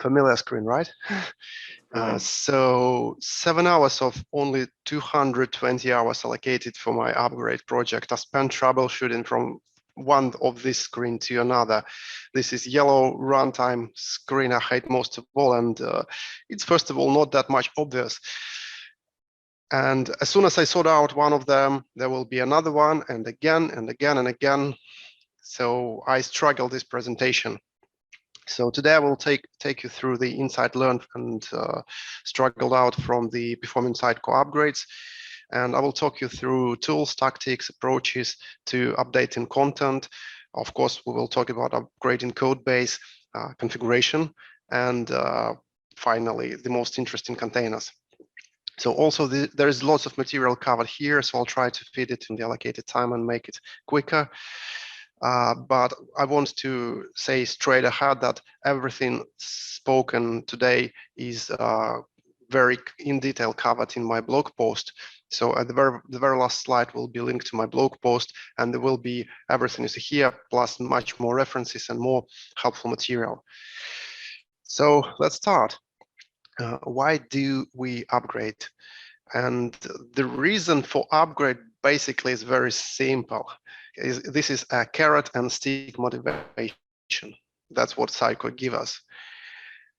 Familiar screen, right? So 7 hours of only 220 hours allocated for my upgrade project are spent troubleshooting from one of this screen to another. This is yellow runtime screen I hate most of all, and it's first of all not that much obvious. And as soon as I sort out one of them, there will be another one, and again and again and again. So I struggle this presentation. So today I will take you through the insight learned and struggled out from the performing Sitecore upgrades. And I will talk you through tools, tactics, approaches to updating content. Of course, we will talk about upgrading code base, configuration, and finally, the most interesting, containers. So also there is lots of material covered here, so I'll try to fit it in the allocated time and make it quicker. But I want to say straight ahead that everything spoken today is very in detail covered in my blog post. So at the very last slide will be linked to my blog post, and there will be everything is here, plus much more references and more helpful material. So let's start. Why do we upgrade? And the reason for upgrade basically is very simple. This is a carrot and stick motivation. That's what Sitecore gives us.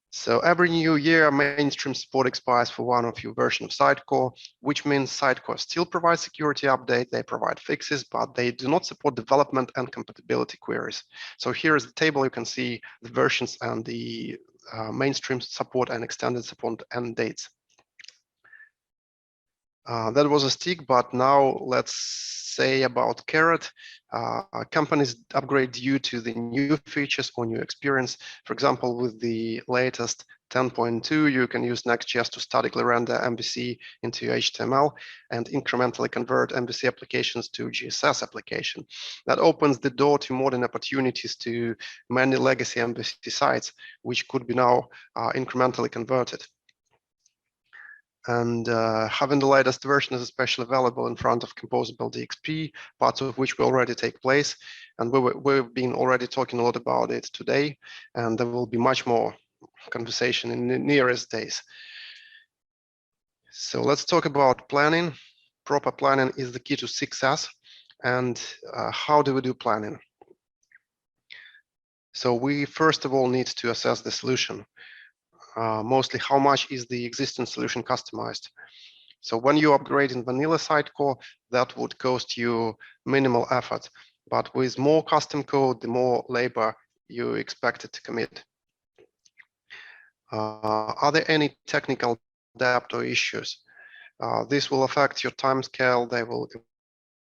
So every new year, mainstream support expires for one of your versions of Sitecore, which means Sitecore still provides security update, they provide fixes, but they do not support development and compatibility queries. So here is the table. You can see the versions and the mainstream support and extended support end dates. That was a stick, but now let's say about carrot. Companies upgrade due to the new features or new experience. For example, with the latest 10.2, you can use Next.js to statically render MVC into HTML and incrementally convert MVC applications to GSS application. That opens the door to modern opportunities to many legacy MVC sites, which could be now incrementally converted. And having the latest version is especially valuable in front of composable DXP, parts of which will already take place. And we've been already talking a lot about it today, and there will be much more conversation in the nearest days. So let's talk about planning. Proper planning is the key to success. And how do we do planning? So we first of all need to assess the solution. Mostly how much is the existing solution customized. So when you upgrade in vanilla Sitecore, that would cost you minimal effort. But with more custom code, the more labor you expect to commit. Are there any technical debt or issues? This will affect your time scale. They will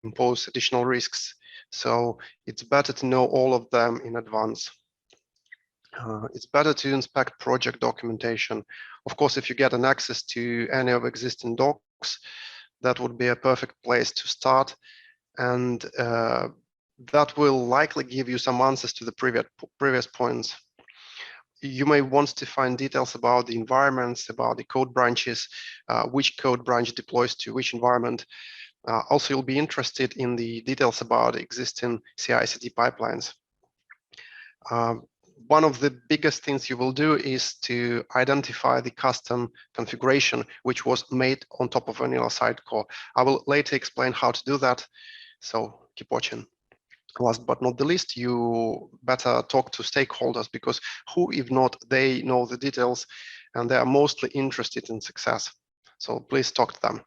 impose additional risks. So it's better to know all of them in advance. It's better to inspect project documentation. Of course, if you get an access to any of existing docs, that would be a perfect place to start. And that will likely give you some answers to the previous points. You may want to find details about the environments, about the code branches, which code branch deploys to which environment. Also, you'll be interested in the details about existing CI/CD pipelines. One of the biggest things you will do is to identify the custom configuration which was made on top of vanilla Sitecore. I will later explain how to do that, so keep watching. Last but not the least, you better talk to stakeholders, because who, if not, they know the details and they are mostly interested in success. So please talk to them.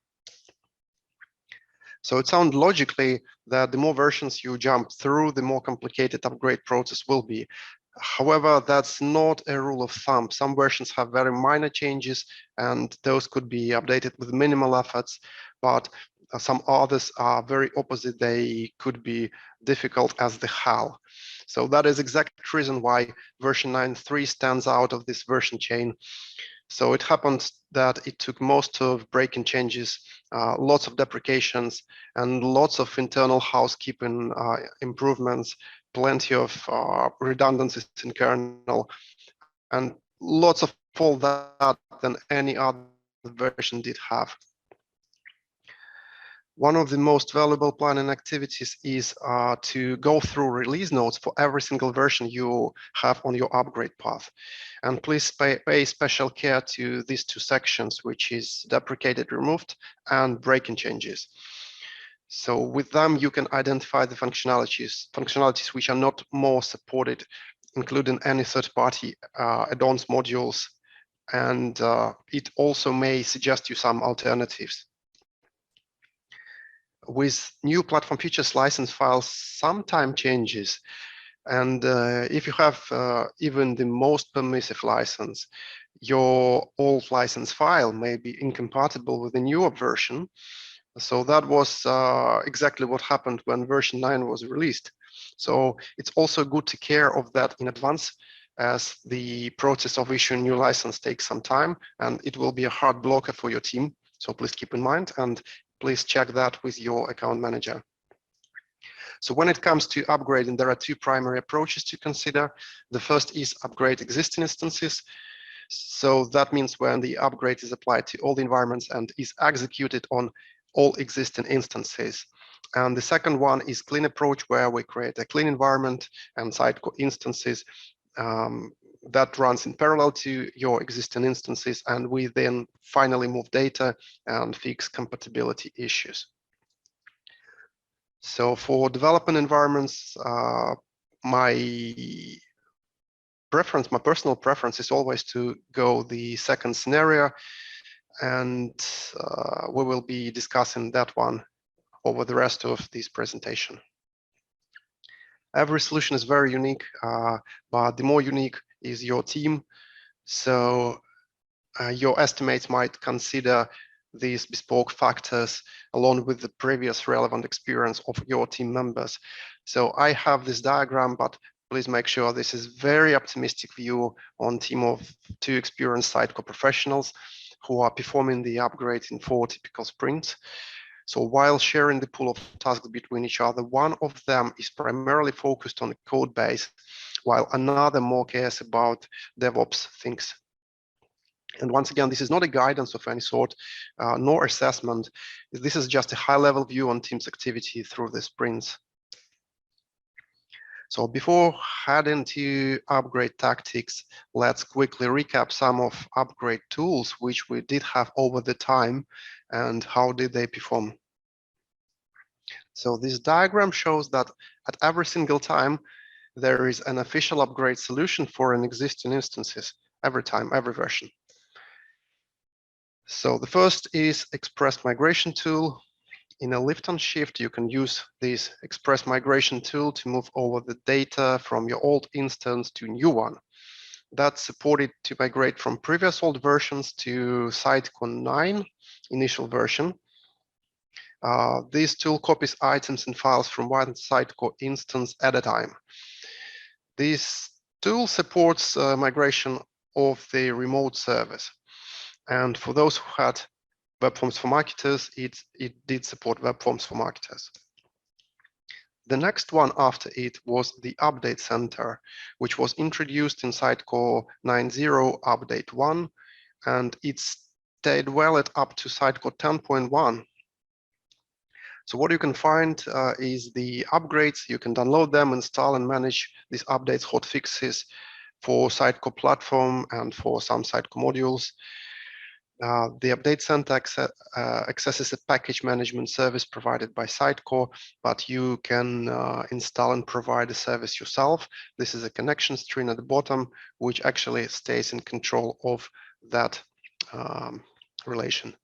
So it sounds logically that the more versions you jump through, the more complicated upgrade process will be. However, that's not a rule of thumb. Some versions have very minor changes, and those could be updated with minimal efforts, but some others are very opposite. They could be difficult as the hell. So that is exact reason why version 9.3 stands out of this version chain. So it happened that it took most of breaking changes, lots of deprecations, and lots of internal housekeeping improvements, plenty of redundancies in kernel, and lots of all that than any other version did have. One of the most valuable planning activities is to go through release notes for every single version you have on your upgrade path. And please pay special care to these two sections, which is deprecated, removed, and breaking changes. So with them, you can identify the functionalities which are not more supported, including any third-party add-ons modules, and it also may suggest you some alternatives. With new platform features, license files sometimes changes. And if you have even the most permissive license, your old license file may be incompatible with the newer version. So that was exactly what happened when version 9 was released. So it's also good to care of that in advance, as the process of issuing new license takes some time, and it will be a hard blocker for your team. So please keep in mind, and please check that with your account manager. So when it comes to upgrading, there are two primary approaches to consider. The first is upgrade existing instances. So that means when the upgrade is applied to all the environments and is executed on all existing instances. And the second one is clean approach, where we create a clean environment and Sitecore instances that runs in parallel to your existing instances, and we then finally move data and fix compatibility issues. So for development environments, my personal preference is always to go the second scenario, and we will be discussing that one over the rest of this presentation. Every solution is very unique, but the more unique is your team. So your estimates might consider these bespoke factors along with the previous relevant experience of your team members. So I have this diagram, but please make sure this is very optimistic view on team of 2 experienced Sitecore professionals who are performing the upgrade in 4 typical sprints. So while sharing the pool of tasks between each other, one of them is primarily focused on the code base, while another more cares about DevOps things. And once again, this is not a guidance of any sort, nor assessment. This is just a high-level view on team's activity through the sprints. So before heading to upgrade tactics, let's quickly recap some of upgrade tools which we did have over the time and how did they perform. So this diagram shows that at every single time, there is an official upgrade solution for an existing instances, every time, every version. So the first is Express Migration Tool. In a lift and shift, you can use this Express Migration Tool to move over the data from your old instance to a new one. That's supported to migrate from previous old versions to Sitecore 9 initial version. This tool copies items and files from one Sitecore instance at a time. This tool supports migration of the remote service. And for those who had Web Forms for Marketers, it did support Web Forms for Marketers. The next one after it was the Update Center, which was introduced in Sitecore 9.0 Update 1, and it stayed well up to Sitecore 10.1. So what you can find is the upgrades. You can download them, install and manage these updates, hotfixes for Sitecore platform and for some Sitecore modules. The Update Center accesses a package management service provided by Sitecore, but you can install and provide a service yourself. This is a connection string at the bottom, which actually stays in control of that relation.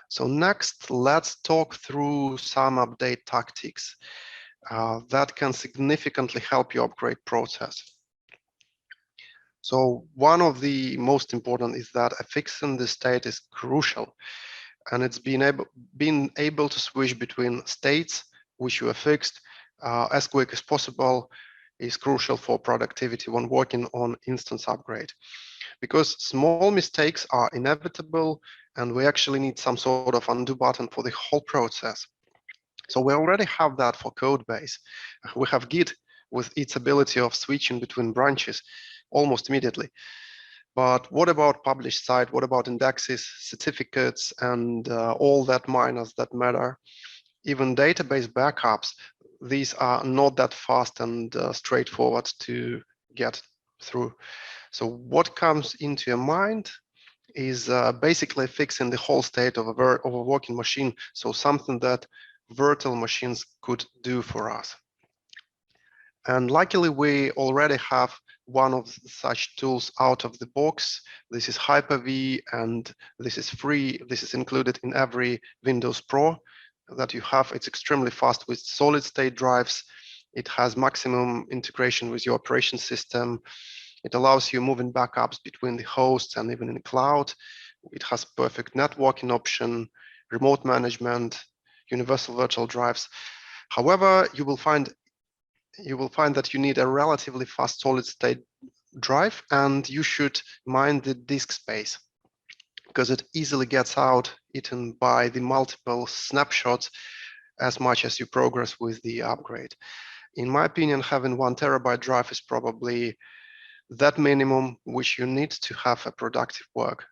So next, let's talk through some update tactics that can significantly help your upgrade process. So one of the most important is that fixing the state is crucial, and it's being able to switch between states which you have fixed as quick as possible is crucial for productivity when working on instance upgrade, because small mistakes are inevitable and we actually need some sort of undo button for the whole process. So we already have that for code base. We have Git with its ability of switching between branches almost immediately. But what about published site? What about indexes, certificates, and all that minors that matter? Even database backups, these are not that fast and straightforward to get through. So what comes into your mind is basically fixing the whole state of a working machine. So something that virtual machines could do for us. And luckily, we already have one of such tools out of the box. This is Hyper-V, and this is free. This is included in every Windows Pro that you have. It's extremely fast with solid-state drives. It has maximum integration with your operation system. It allows you moving backups between the hosts and even in the cloud. It has perfect networking option, remote management, universal virtual drives. However, you will find that you need a relatively fast solid state drive, and you should mind the disk space because it easily gets eaten by the multiple snapshots as much as you progress with the upgrade. In my opinion, having 1 terabyte drive is probably that minimum which you need to have a productive work.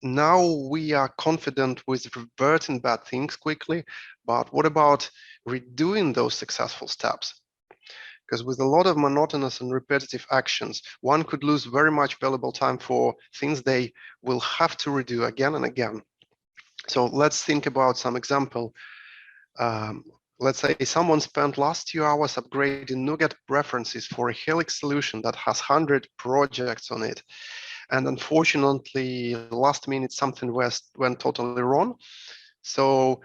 Now we are confident with reverting bad things quickly, but what about redoing those successful steps? Because with a lot of monotonous and repetitive actions, one could lose very much valuable time for things they will have to redo again and again. So let's think about some example. Let's say someone spent last 2 hours upgrading NuGet references for a Helix solution that has 100 projects on it. And unfortunately, last minute something went totally wrong. So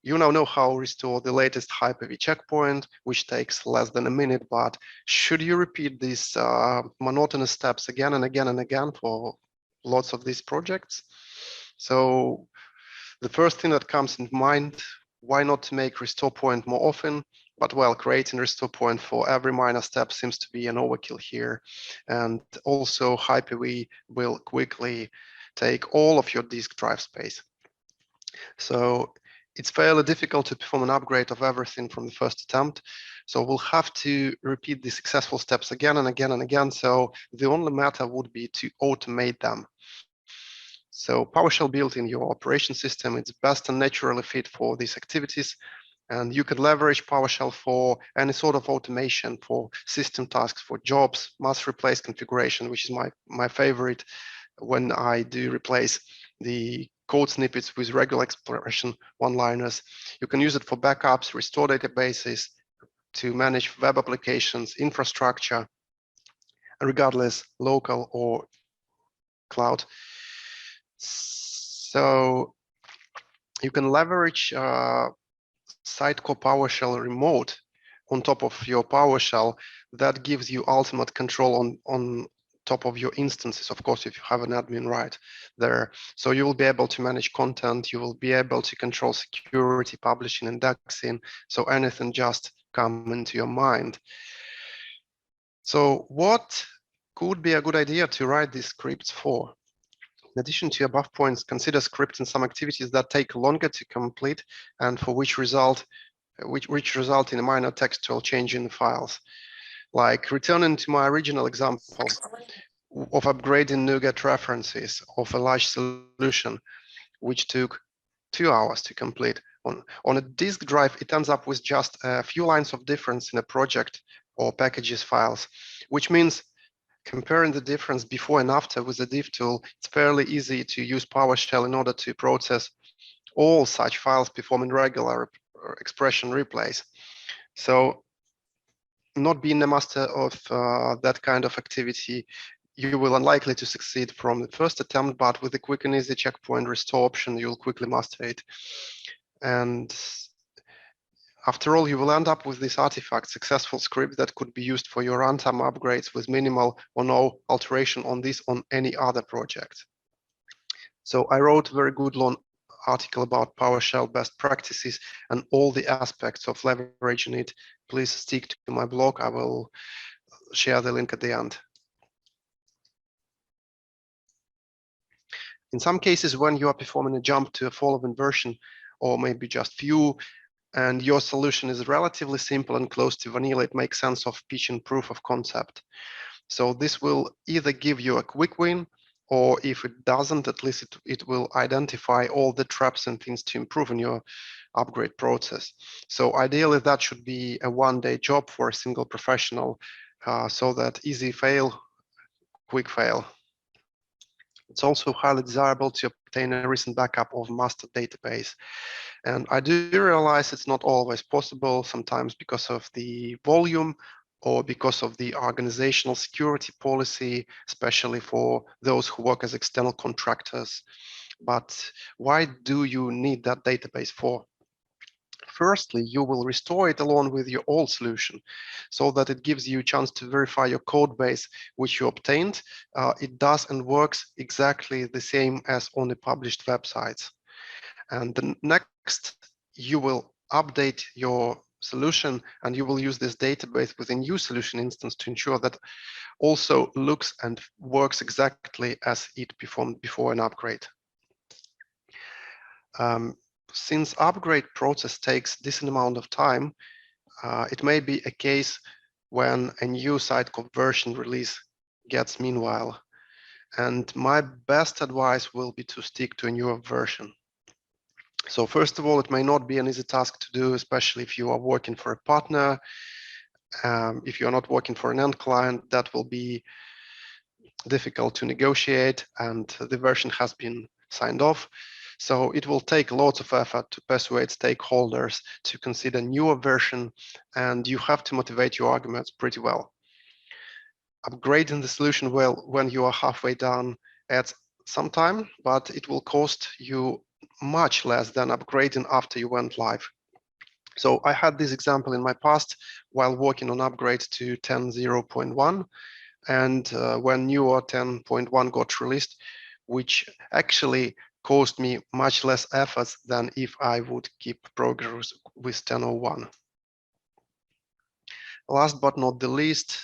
you now know how to restore the latest Hyper-V checkpoint, which takes less than a minute. But should you repeat these monotonous steps again and again and again for lots of these projects? So the first thing that comes in mind, why not make restore point more often? But well, creating restore point for every minor step seems to be an overkill here. And also Hyper-V will quickly take all of your disk drive space. So it's fairly difficult to perform an upgrade of everything from the first attempt. So we'll have to repeat the successful steps again and again and again. So the only matter would be to automate them. So PowerShell built in your operation system, it's best and naturally fit for these activities. And you could leverage PowerShell for any sort of automation, for system tasks, for jobs, must replace configuration, which is my favorite when I do replace the code snippets with regular expression one-liners. You can use it for backups, restore databases, to manage web applications, infrastructure, regardless local or cloud. So you can leverage Sitecore PowerShell remote on top of your PowerShell. That gives you ultimate control on top of your instances, of course, if you have an admin right there. So you will be able to manage content, you will be able to control security, publishing, indexing, so anything just come into your mind. So what could be a good idea to write these scripts for? In addition to above points, consider scripting some activities that take longer to complete and for which result in a minor textual change in the files. Like returning to my original example of upgrading NuGet references of a large solution, which took 2 hours to complete. On a disk drive, it ends up with just a few lines of difference in a project or packages files, which means comparing the difference before and after with the diff tool, it's fairly easy to use PowerShell in order to process all such files performing regular expression replays. So not being a master of that kind of activity, you will unlikely to succeed from the first attempt, but with the quick and easy checkpoint restore option, you'll quickly master it. And after all, you will end up with this artifact, successful script that could be used for your runtime upgrades with minimal or no alteration on this on any other project. So I wrote a very good long article about PowerShell best practices and all the aspects of leveraging it. Please stick to my blog. I will share the link at the end. In some cases, when you are performing a jump to a following version, or maybe just few, and your solution is relatively simple and close to vanilla, it makes sense of pitching proof of concept. So this will either give you a quick win, or if it doesn't, at least it will identify all the traps and things to improve in your upgrade process. So ideally, that should be a one-day job for a single professional, so that easy fail, quick fail. It's also highly desirable to obtain a recent backup of master database. And I do realize it's not always possible, sometimes because of the volume or because of the organizational security policy, especially for those who work as external contractors. But why do you need that database for? Firstly, you will restore it along with your old solution so that it gives you a chance to verify your code base which you obtained. It does and works exactly the same as on the published websites. And the next, you will update your solution and you will use this database with a new solution instance to ensure that also looks and works exactly as it performed before an upgrade. Um, since upgrade process takes decent amount of time, it may be a case when a new Sitecore version release gets meanwhile. And my best advice will be to stick to a newer version. So first of all, it may not be an easy task to do, especially if you are working for a partner. If you're not working for an end client, that will be difficult to negotiate, and the version has been signed off. So it will take lots of effort to persuade stakeholders to consider newer version, and you have to motivate your arguments pretty well. Upgrading the solution well when you are halfway done adds some time, but it will cost you much less than upgrading after you went live. So I had this example in my past while working on upgrade to 10.0.1, and when newer 10.1 got released, which actually cost me much less efforts than if I would keep progress with 10.01. Last but not the least,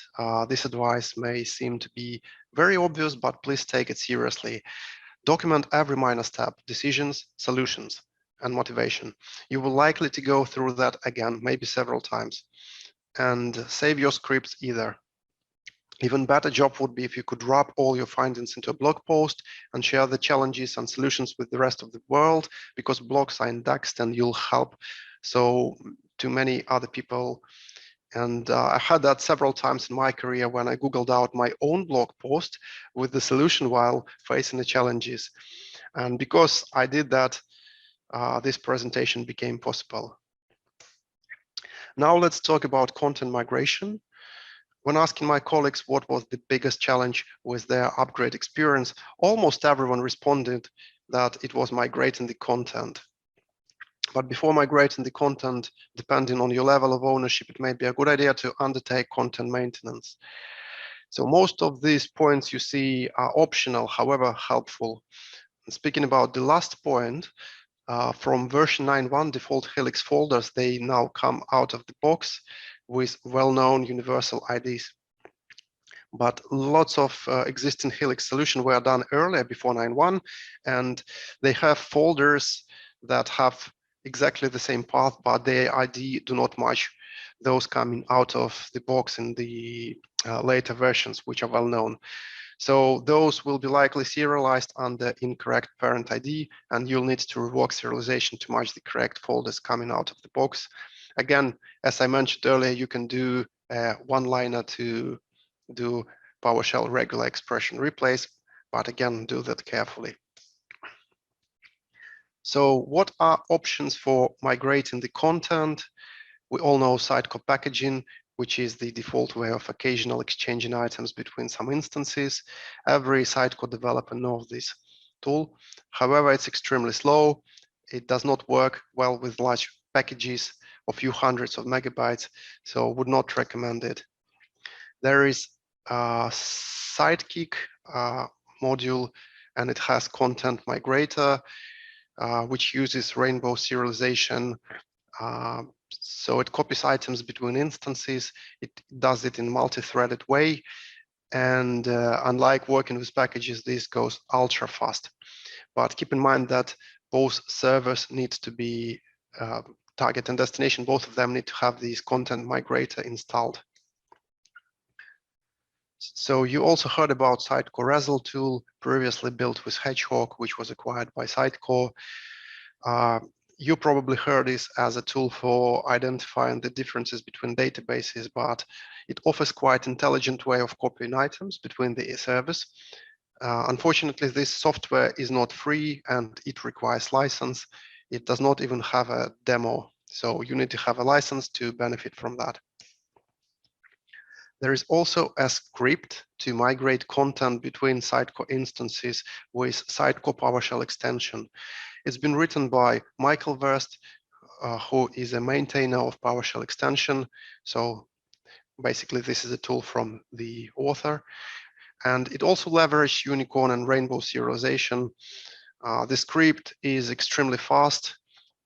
this advice may seem to be very obvious, but please take it seriously. Document every minor step, decisions, solutions, and motivation. You will likely to go through that again, maybe several times. And save your scripts either. Even better job would be if you could wrap all your findings into a blog post and share the challenges and solutions with the rest of the world, because blogs are indexed and you'll help so to many other people. And I had that several times in my career when I Googled out my own blog post with the solution while facing the challenges. And because I did that, this presentation became possible. Now let's talk about content migration. When asking my colleagues what was the biggest challenge with their upgrade experience, almost everyone responded that it was migrating the content. But before migrating the content, depending on your level of ownership, it may be a good idea to undertake content maintenance. So most of these points you see are optional, however helpful. And speaking about the last point, from version 9.1 default Helix folders, they now come out of the box with well-known universal IDs. But lots of existing Helix solutions were done earlier before 9.1, and they have folders that have exactly the same path, but their ID do not match those coming out of the box in the later versions, which are well known. So those will be likely serialized under incorrect parent ID, and you'll need to revoke serialization to match the correct folders coming out of the box. Again, as I mentioned earlier, you can do one-liner to do PowerShell regular expression replace, but again, do that carefully. So what are options for migrating the content? We all know Sitecore packaging, which is the default way of occasional exchanging items between some instances. Every Sitecore developer knows this tool. However, it's extremely slow. It does not work well with large packages of a few hundreds of megabytes, so would not recommend it. There is a Sidekick module, and it has content migrator, which uses rainbow serialization. So it copies items between instances. It does it in a multi-threaded way. And unlike working with packages, this goes ultra fast. But keep in mind that both servers need to be target and destination. Both of them need to have this content migrator installed. So you also heard about Sitecore Result tool, previously built with Hedgehog, which was acquired by Sitecore. You probably heard this as a tool for identifying the differences between databases, but it offers quite intelligent way of copying items between the servers. Unfortunately, this software is not free and it requires license. It does not even have a demo, so you need to have a license to benefit from that. There is also a script to migrate content between Sitecore instances with Sitecore PowerShell extension. It's been written by Michael Verst, who is a maintainer of PowerShell extension. So basically, this is a tool from the author. And it also leverages unicorn and rainbow serialization. The script is extremely fast,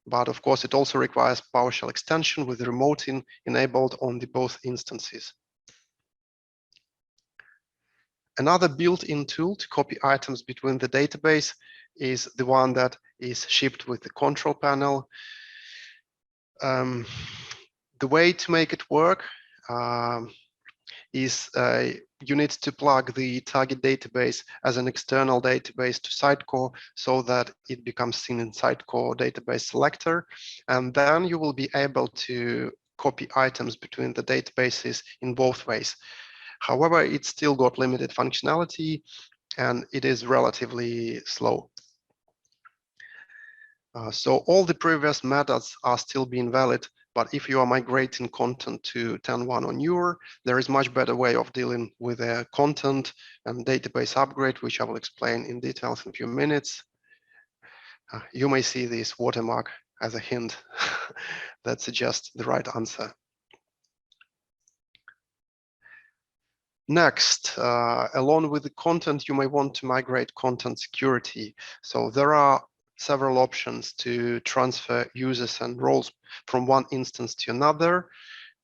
but of course, it also requires PowerShell extension with remoting enabled on the both instances. Another built-in tool to copy items between the database is the one that is shipped with the control panel. The way to make it work is you need to plug the target database as an external database to Sitecore so that it becomes seen in Sitecore database selector. And then you will be able to copy items between the databases in both ways. However, it's still got limited functionality and it is relatively slow. So all the previous methods are still being valid, but if you are migrating content to 10.1 or newer, there is much better way of dealing with the content and database upgrade, which I will explain in details in a few minutes. You may see this watermark as a hint that suggests the right answer. Next, along with the content, you may want to migrate content security. So there are several options to transfer users and roles from one instance to another.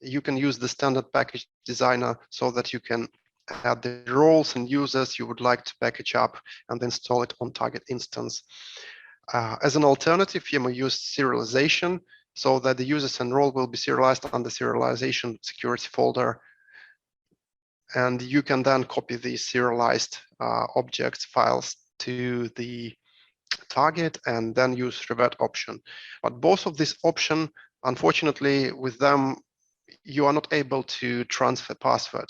You can use the standard package designer so that you can add the roles and users you would like to package up and install it on target instance. As an alternative, you may use serialization so that the users and role will be serialized under serialization security folder. And you can then copy these serialized objects files to the target and then use revert option. But both of these options, unfortunately, with them, you are not able to transfer password.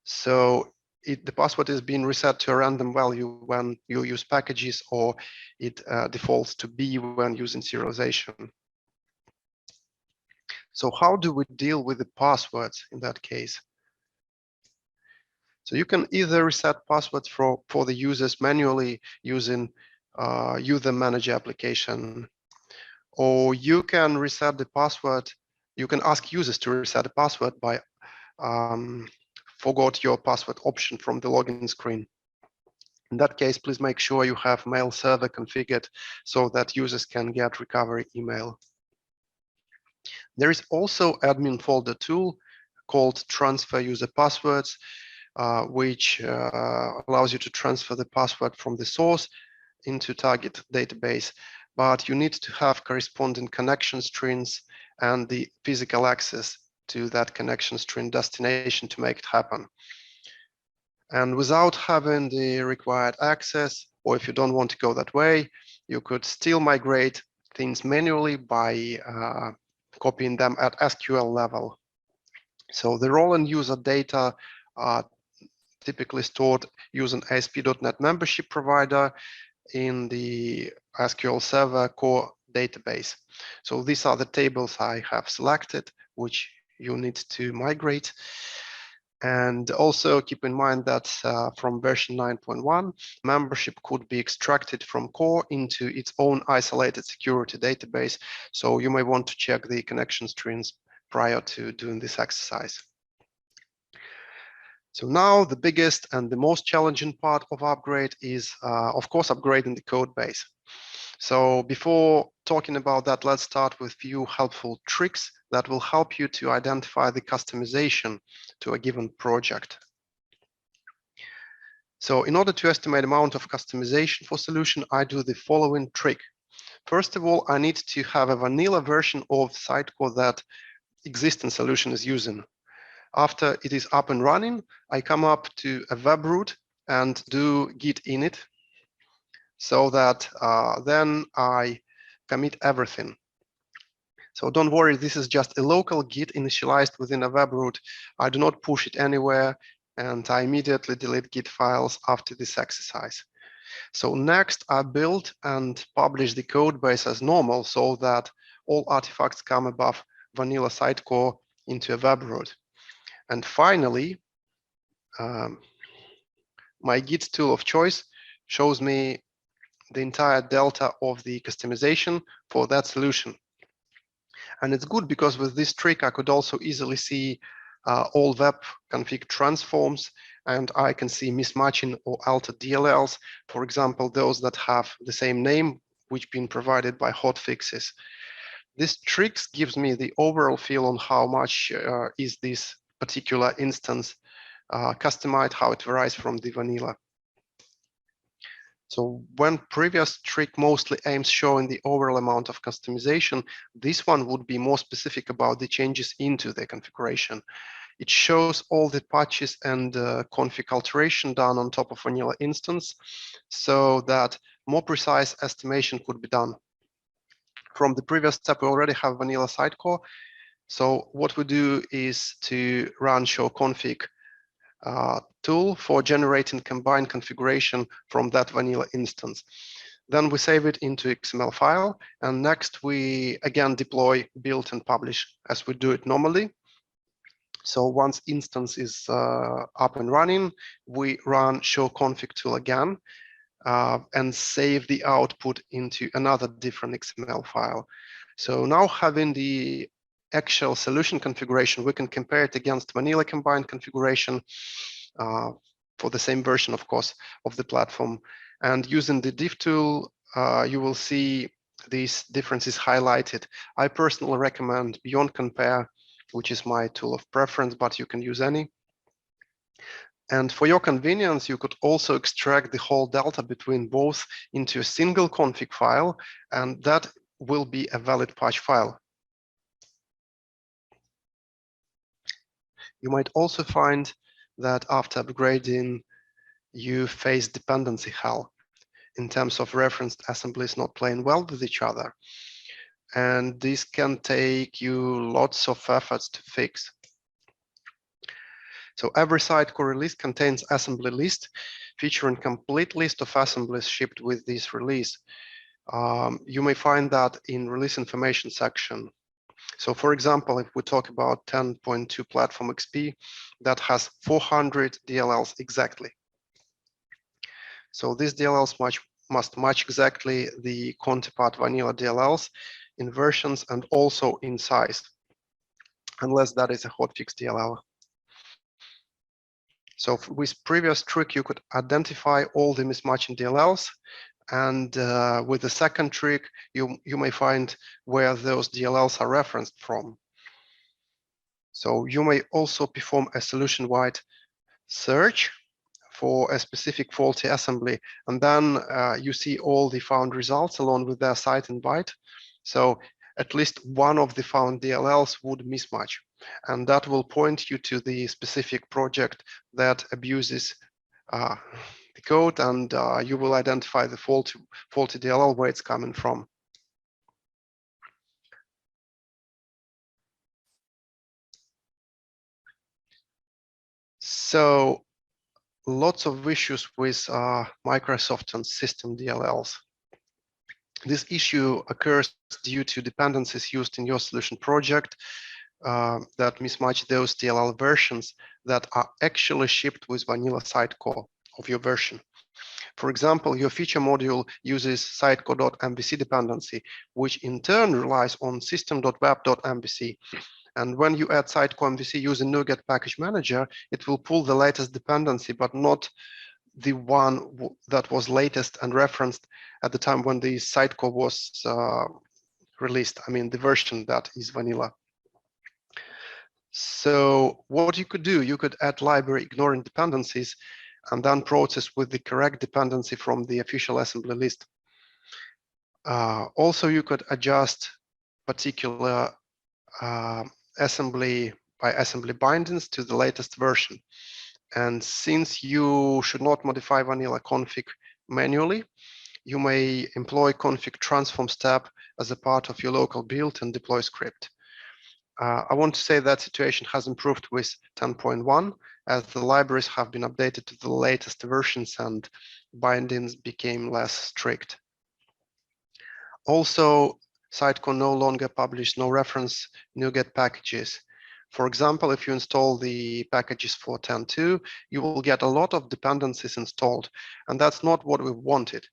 So the password is being reset to a random value when you use packages, or it defaults to B when using serialization. So how do we deal with the passwords in that case? So you can either reset passwords for the users manually using user manager application, or you can reset the password. You can ask users to reset the password by forgot your password option from the login screen. In that case, please make sure you have mail server configured so that users can get recovery email. There is also admin folder tool called transfer user passwords, which allows you to transfer the password from the source into target database, but you need to have corresponding connection strings and the physical access to that connection string destination to make it happen. And without having the required access, or if you don't want to go that way, you could still migrate things manually by copying them at SQL level. So the role and user data are typically stored using ASP.NET membership provider in the SQL Server core database. So these are the tables I have selected, which you need to migrate. And also keep in mind that from version 9.1, membership could be extracted from core into its own isolated security database. So you may want to check the connection strings prior to doing this exercise. So now the biggest and the most challenging part of upgrade is, of course, upgrading the code base. So before talking about that, let's start with a few helpful tricks that will help you to identify the customization to a given project. So in order to estimate amount of customization for solution, I do the following trick. First of all, I need to have a vanilla version of Sitecore that existing solution is using. After it is up and running, I come up to a web root and do git init, so that then I commit everything. So don't worry, this is just a local git initialized within a web root. I do not push it anywhere, and I immediately delete git files after this exercise. So next, I build and publish the code base as normal, so that all artifacts come above vanilla Sitecore into a web root. And finally, my Git tool of choice shows me the entire delta of the customization for that solution. And it's good because with this trick, I could also easily see all web config transforms, and I can see mismatching or altered DLLs, for example, those that have the same name, which been provided by hotfixes. This tricks gives me the overall feel on how much is this particular instance customized, how it varies from the vanilla. So when previous trick mostly aims showing the overall amount of customization, this one would be more specific about the changes into the configuration. It shows all the patches and config alteration done on top of vanilla instance, so that more precise estimation could be done. From the previous step, we already have vanilla Sitecore. So what we do is to run show config tool for generating combined configuration from that vanilla instance. Then we save it into XML file, and next we again deploy, build, and publish as we do it normally. So once instance is up and running, we run show config tool again and save the output into another different XML file. So now having the actual solution configuration, we can compare it against vanilla combined configuration for the same version, of course, of the platform. And using the diff tool, you will see these differences highlighted. I personally recommend Beyond Compare, which is my tool of preference, but you can use any. And for your convenience, you could also extract the whole delta between both into a single config file, and that will be a valid patch file. You might also find that after upgrading, you face dependency hell in terms of referenced assemblies not playing well with each other. And this can take you lots of efforts to fix. So every Sitecore release contains assembly list, featuring complete list of assemblies shipped with this release. You may find that in release information section. So for example, if we talk about 10.2 Platform XP, that has 400 DLLs exactly. So these DLLs must match exactly the counterpart vanilla DLLs in versions and also in size, unless that is a hotfix DLL. So with previous trick, you could identify all the mismatching DLLs, and with the second trick, you may find where those DLLs are referenced from. So you may also perform a solution-wide search for a specific faulty assembly, and then you see all the found results along with their site and byte. So at least one of the found DLLs would mismatch, and that will point you to the specific project that abuses the code, and you will identify the faulty DLL where it's coming from. So lots of issues with Microsoft and system DLLs. This issue occurs due to dependencies used in your solution project that mismatch those DLL versions that are actually shipped with vanilla Sitecore of your version. For example, your feature module uses sitecore.mbc dependency, which in turn relies on system.web.mbc. And when you add Sitecore MVC using NuGet Package Manager, it will pull the latest dependency, but not the one that was latest and referenced at the time when the Sitecore was released. I mean, the version that is vanilla. So what you could do, you could add library ignoring dependencies and then process with the correct dependency from the official assembly list. Also, you could adjust particular assembly by assembly bindings to the latest version. And since you should not modify vanilla config manually, you may employ config transform step as a part of your local build and deploy script. I want to say that situation has improved with 10.1 as the libraries have been updated to the latest versions and bindings became less strict. Also, Sitecore no longer publish no reference NuGet packages. For example, if you install the packages for 10.2, you will get a lot of dependencies installed, and that's not what we wanted.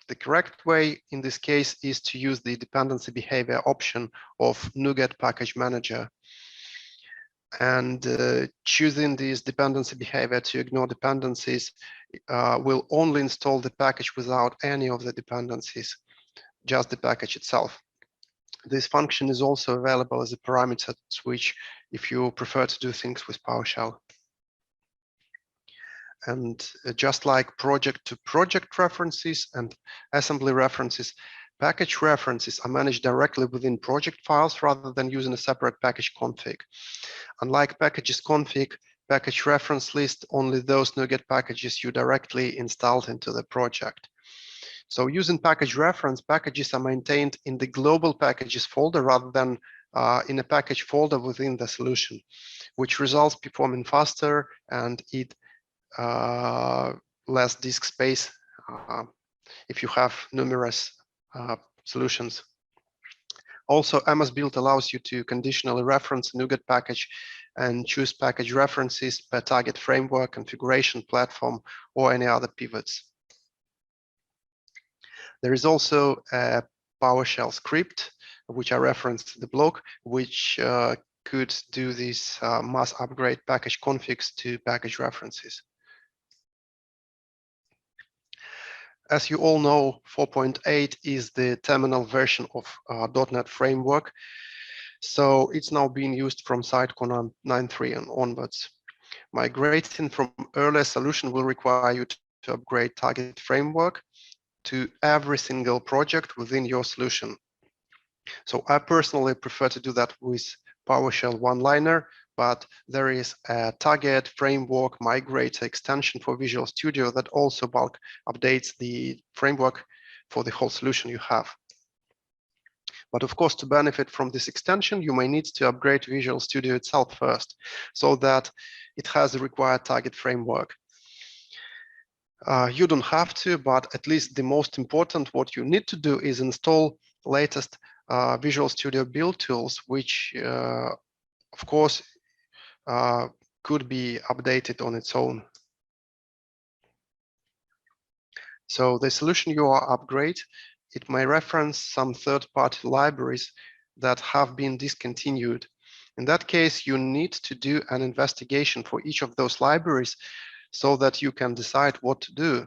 The correct way in this case is to use the dependency behavior option of NuGet Package Manager. And choosing this dependency behavior to ignore dependencies will only install the package without any of the dependencies, just the package itself. This function is also available as a parameter switch if you prefer to do things with PowerShell. And just like project-to-project references and assembly references, package references are managed directly within project files rather than using a separate package config. Unlike packages config, package reference lists only those NuGet packages you directly installed into the project. So using package reference, packages are maintained in the global packages folder rather than in a package folder within the solution, which results performing faster and it less disk space if you have numerous solutions. Also, MS Build allows you to conditionally reference a NuGet package and choose package references per target framework, configuration, platform, or any other pivots. There is also a PowerShell script, which I referenced in the blog, which could do these mass upgrade package configs to package references. As you all know, 4.8 is the terminal version of .NET Framework. So it's now being used from Sitecore 9.3 and onwards. Migrating from earlier solution will require you to upgrade target framework to every single project within your solution. So I personally prefer to do that with PowerShell one-liner, but there is a target framework migrator extension for Visual Studio that also bulk updates the framework for the whole solution you have. But of course, to benefit from this extension, you may need to upgrade Visual Studio itself first, so that it has the required target framework. You don't have to, but at least the most important, what you need to do is install latest Visual Studio build tools, which of course could be updated on its own. So the solution you are upgrade, it may reference some third-party libraries that have been discontinued. In that case, you need to do an investigation for each of those libraries so that you can decide what to do.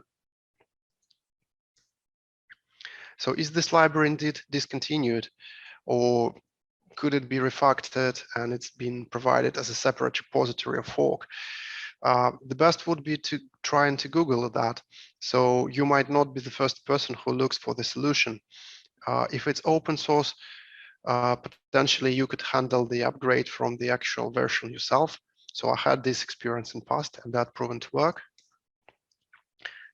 So is this library indeed discontinued, or could it be refactored and it's been provided as a separate repository or fork? The best would be to try and to Google that. So you might not be the first person who looks for the solution. If it's open source, potentially you could handle the upgrade from the actual version yourself. So I had this experience in past and that proven to work.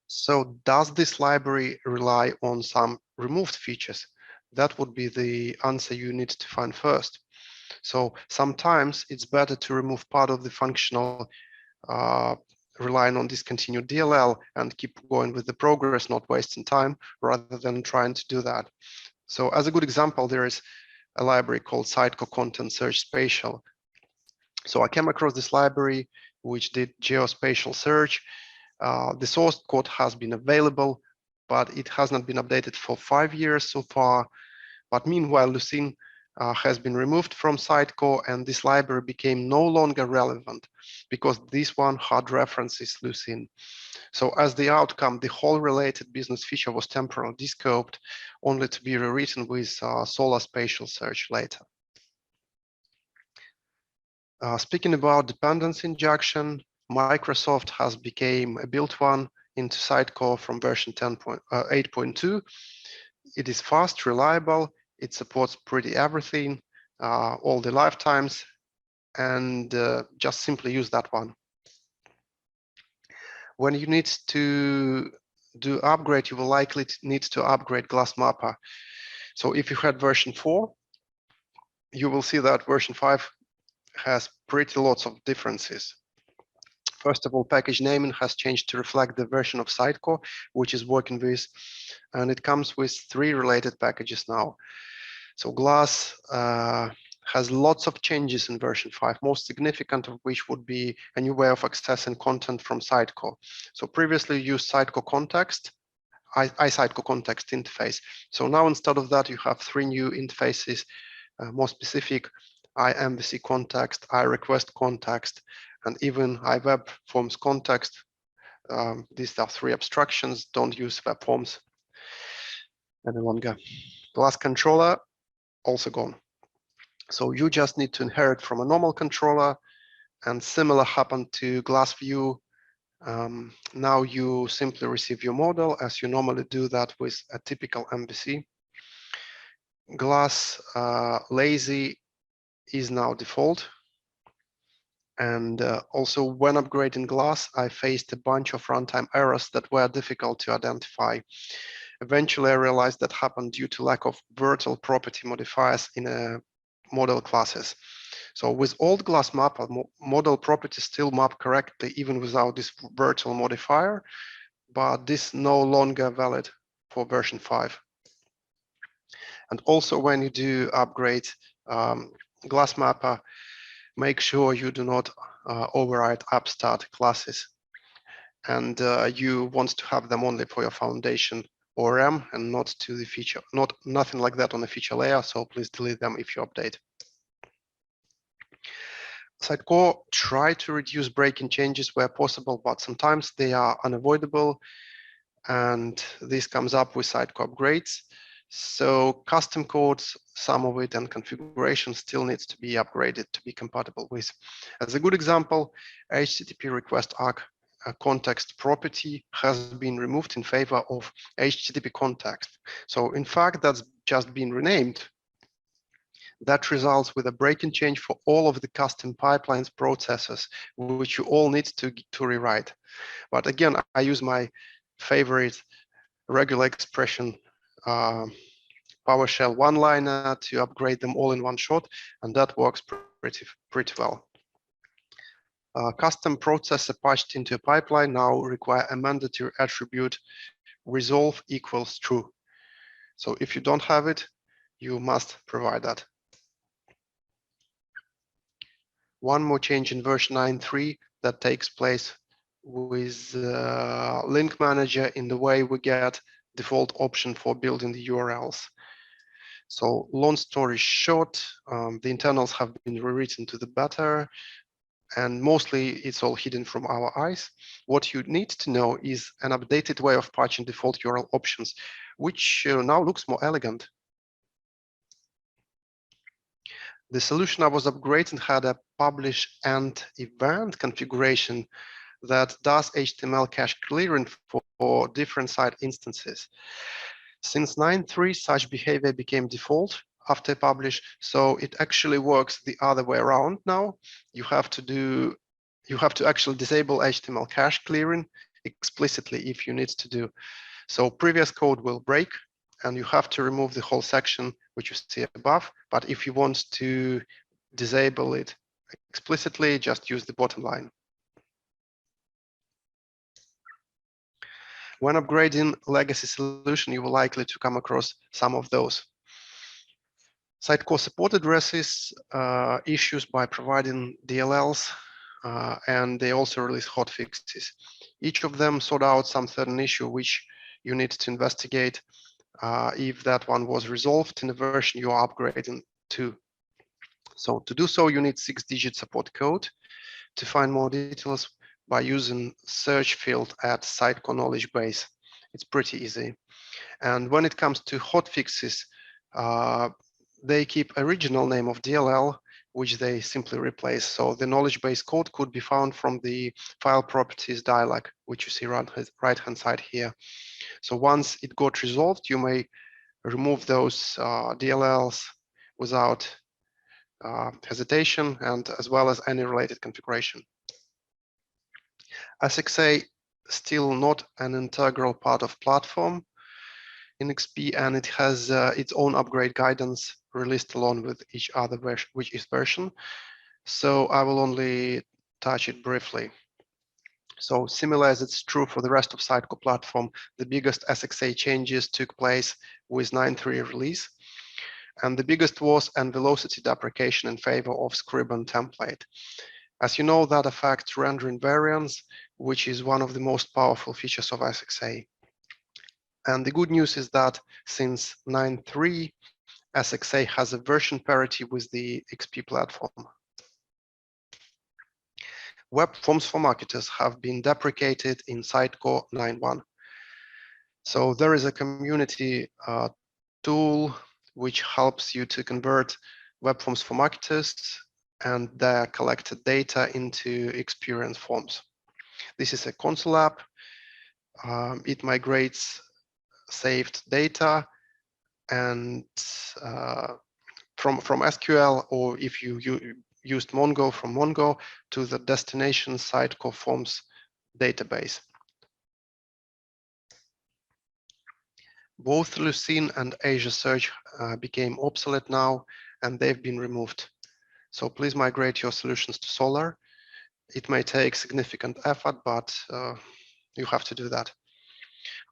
So does this library rely on some removed features? That would be the answer you need to find first. So sometimes it's better to remove part of the functional relying on discontinued DLL and keep going with the progress, not wasting time, rather than trying to do that. So as a good example, there is a library called Sitecore Content Search Spatial. So I came across this library, which did geospatial search. The source code has been available, but it has not been updated for 5 years so far. But meanwhile, Lucene has been removed from Sitecore, and this library became no longer relevant because this one had references Lucene. So as the outcome, the whole related business feature was temporarily descoped, only to be rewritten with Solar Spatial Search later. Speaking about dependency injection, Microsoft has become a built one into Sitecore from version 8.2. It is fast, reliable, it supports pretty everything, all the lifetimes, and just simply use that one. When you need to do upgrade, you will likely need to upgrade Glass Mapper. So if you had version 4, you will see that version 5 has pretty lots of differences. First of all, package naming has changed to reflect the version of Sitecore, which is working with, and it comes with 3 related packages now. So Glass has lots of changes in version 5, most significant of which would be a new way of accessing content from Sitecore. So previously you used Sitecore context, iSitecore context interface. So now instead of that, you have 3 new interfaces, more specific, iMVC context, iRequest context, and even iWeb forms context. These are 3 abstractions. Don't use web forms any longer. Glass controller also gone. So you just need to inherit from a normal controller, and similar happened to Glass View. Now you simply receive your model as you normally do that with a typical MVC. Glass Lazy is now default. And also when upgrading Glass, I faced a bunch of runtime errors that were difficult to identify. Eventually, I realized that happened due to lack of virtual property modifiers in model classes. So with old Glass Mapper, model properties still map correctly even without this virtual modifier, but this no longer valid for version 5. And also when you do upgrade Glass Mapper, make sure you do not override upstart classes. And you want to have them only for your foundation ORM and not to the feature, nothing like that on the feature layer. So please delete them if you update. Sitecore try to reduce breaking changes where possible, but sometimes they are unavoidable. And this comes up with Sitecore upgrades. So custom codes, some of it, and configuration still needs to be upgraded to be compatible with. As a good example, HTTP request arc context property has been removed in favor of HTTP context. So in fact, that's just been renamed. That results with a breaking change for all of the custom pipelines processes, which you all need to rewrite. But again, I use my favorite regular expression PowerShell one-liner to upgrade them all in one shot, and that works pretty well. Custom processor patched into a pipeline now require a mandatory attribute resolve equals true. So if you don't have it, you must provide that. One more change in version 9.3 that takes place with link manager in the way we get default option for building the URLs. So long story short, the internals have been rewritten to the better, and mostly it's all hidden from our eyes. What you need to know is an updated way of patching default URL options, which now looks more elegant. The solution I was upgrading had a publish and event configuration that does HTML cache clearing for different site instances. Since 9.3, such behavior became default after publish, so it actually works the other way around now. You have to actually disable HTML cache clearing explicitly if you need to do. So previous code will break, and you have to remove the whole section which you see above. But if you want to disable it explicitly, just use the bottom line. When upgrading legacy solution, you will likely to come across some of those. Sitecore support addresses issues by providing DLLs, and they also release hotfixes. Each of them sort out some certain issue which you need to investigate if that one was resolved in the version you are upgrading to. So to do so, you need 6-digit support code. To find more details by using search field at Sitecore knowledge base. It's pretty easy. And when it comes to hotfixes, they keep original name of DLL, which they simply replace. So the knowledge base code could be found from the file properties dialog, which you see right-hand side here. So once it got resolved, you may remove those DLLs without hesitation, and as well as any related configuration. SXA still not an integral part of platform in XP, and it has its own upgrade guidance released along with each other version. So I will only touch it briefly. So similar as it's true for the rest of Sitecore platform, the biggest SXA changes took place with 9.3 release. And the biggest was an velocity deprecation in favor of scribble template. As you know, that affects rendering variance, which is one of the most powerful features of SXA. And the good news is that since 9.3, SXA has a version parity with the XP platform. Web forms for marketers have been deprecated in Sitecore 9.1. So there is a community tool which helps you to convert web forms for marketers and their collected data into experience forms. This is a console app. It migrates saved data and from SQL, or if you used Mongo, from Mongo to the destination Sitecore forms database. Both Lucene and Azure Search became obsolete now, and they've been removed. So please migrate your solutions to Solr. It may take significant effort, but you have to do that.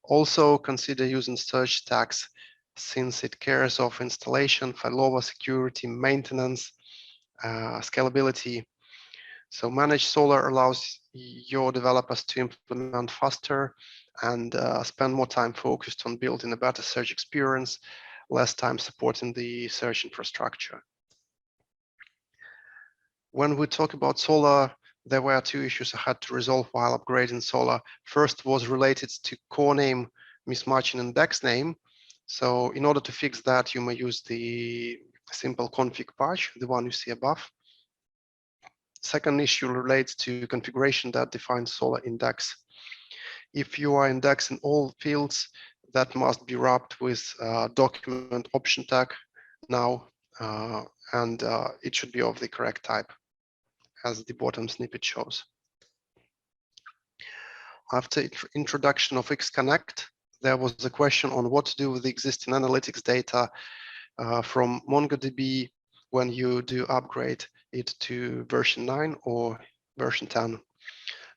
Also consider using search tags, since it cares of installation, failover, security, maintenance, scalability. So managed Solr allows your developers to implement faster and spend more time focused on building a better search experience, less time supporting the search infrastructure. When we talk about Solr, there were two issues I had to resolve while upgrading Solr. First was related to core name mismatching index name. So in order to fix that, you may use the simple config patch, the one you see above. Second issue relates to configuration that defines Solr index. If you are indexing all fields, that must be wrapped with document option tag now, and it should be of the correct type, as the bottom snippet shows. After introduction of XConnect, there was a question on what to do with the existing analytics data from MongoDB when you do upgrade it to version 9 or version 10.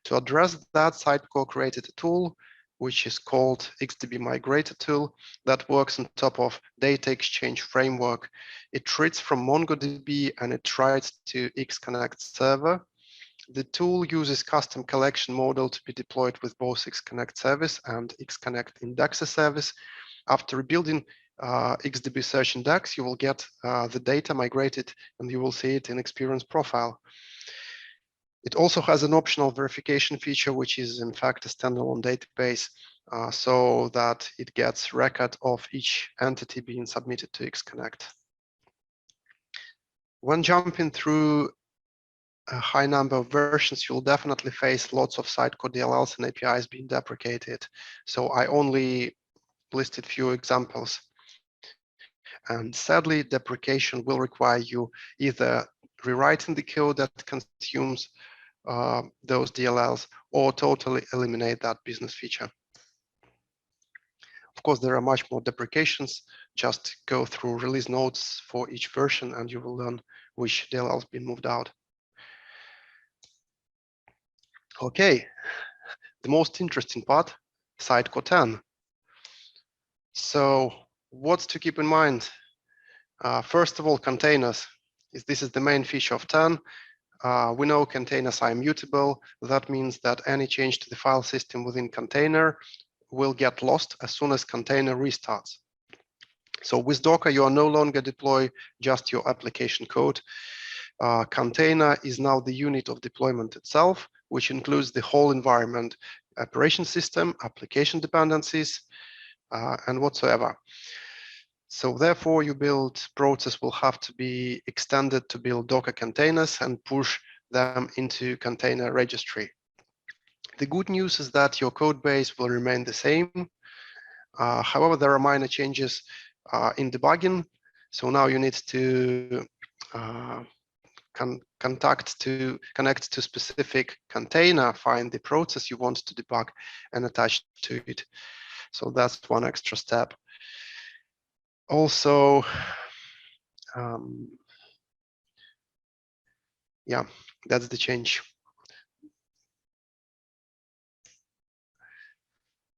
To address that, Sitecore created a tool which is called XDB Migrator tool that works on top of data exchange framework. It treats from MongoDB and it writes to XConnect server. The tool uses custom collection model to be deployed with both XConnect service and XConnect indexer service. After rebuilding XDB search index, you will get the data migrated and you will see it in experience profile. It also has an optional verification feature, which is in fact a standalone database, so that it gets record of each entity being submitted to XConnect. When jumping through a high number of versions, you'll definitely face lots of Sitecore DLLs and APIs being deprecated. So I only listed few examples. And sadly, deprecation will require you either rewriting the code that consumes those DLLs or totally eliminate that business feature. Of course, there are much more deprecations. Just go through release notes for each version and you will learn which DLLs been moved out. Okay, the most interesting part, Sitecore 10. So what's to keep in mind? First of all, containers. This is the main feature of 10. We know containers are immutable. That means that any change to the file system within container will get lost as soon as container restarts. So with Docker, you are no longer deploy just your application code. Container is now the unit of deployment itself, which includes the whole environment, operation system, application dependencies, and whatsoever. So therefore, your build process will have to be extended to build Docker containers and push them into container registry. The good news is that your code base will remain the same. However, there are minor changes in debugging. So now you need to connect to specific container, find the process you want to debug, and attach to it. So that's one extra step. Also, yeah, that's the change.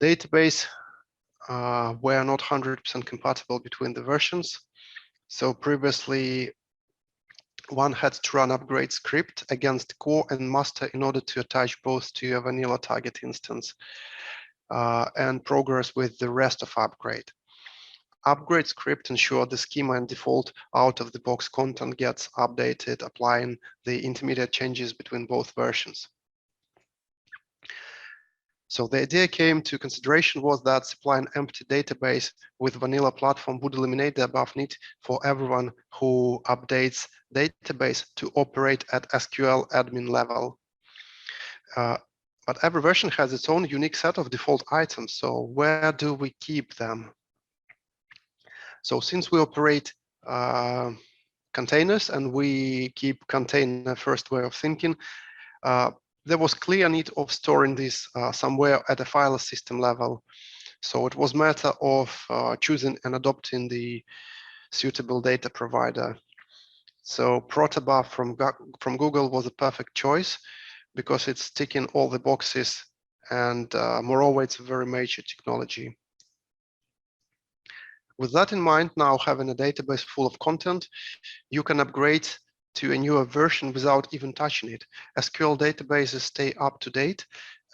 Database were not 100% compatible between the versions. So previously, one had to run upgrade script against core and master in order to attach both to a vanilla target instance and progress with the rest of upgrade. Upgrade script ensure the schema and default out-of-the-box content gets updated, applying the intermediate changes between both versions. So the idea came to consideration was that supplying empty database with vanilla platform would eliminate the above need for everyone who updates database to operate at SQL admin level. But every version has its own unique set of default items. So where do we keep them? So since we operate containers and we keep container first way of thinking, there was clear need of storing this somewhere at a file system level. So it was a matter of choosing and adopting the suitable data provider. So Protobuf from Google was a perfect choice because it's ticking all the boxes, and moreover, it's a very major technology. With that in mind, now having a database full of content, you can upgrade to a newer version without even touching it. SQL databases stay up to date,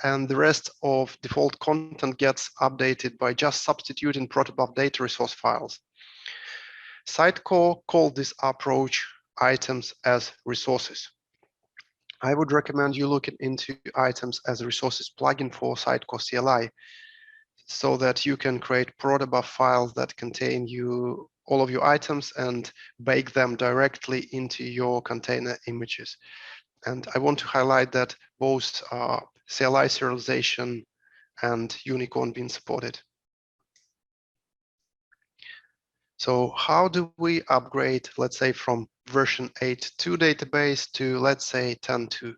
and the rest of default content gets updated by just substituting Protobuf data resource files. Sitecore called this approach items as resources. I would recommend you looking into items as resources plugin for Sitecore CLI so that you can create Protobuf files that contain all of your items and bake them directly into your container images. And I want to highlight that both CLI serialization and Unicorn being supported. So how do we upgrade, let's say, from version 8.2 database to, let's say, 10.2?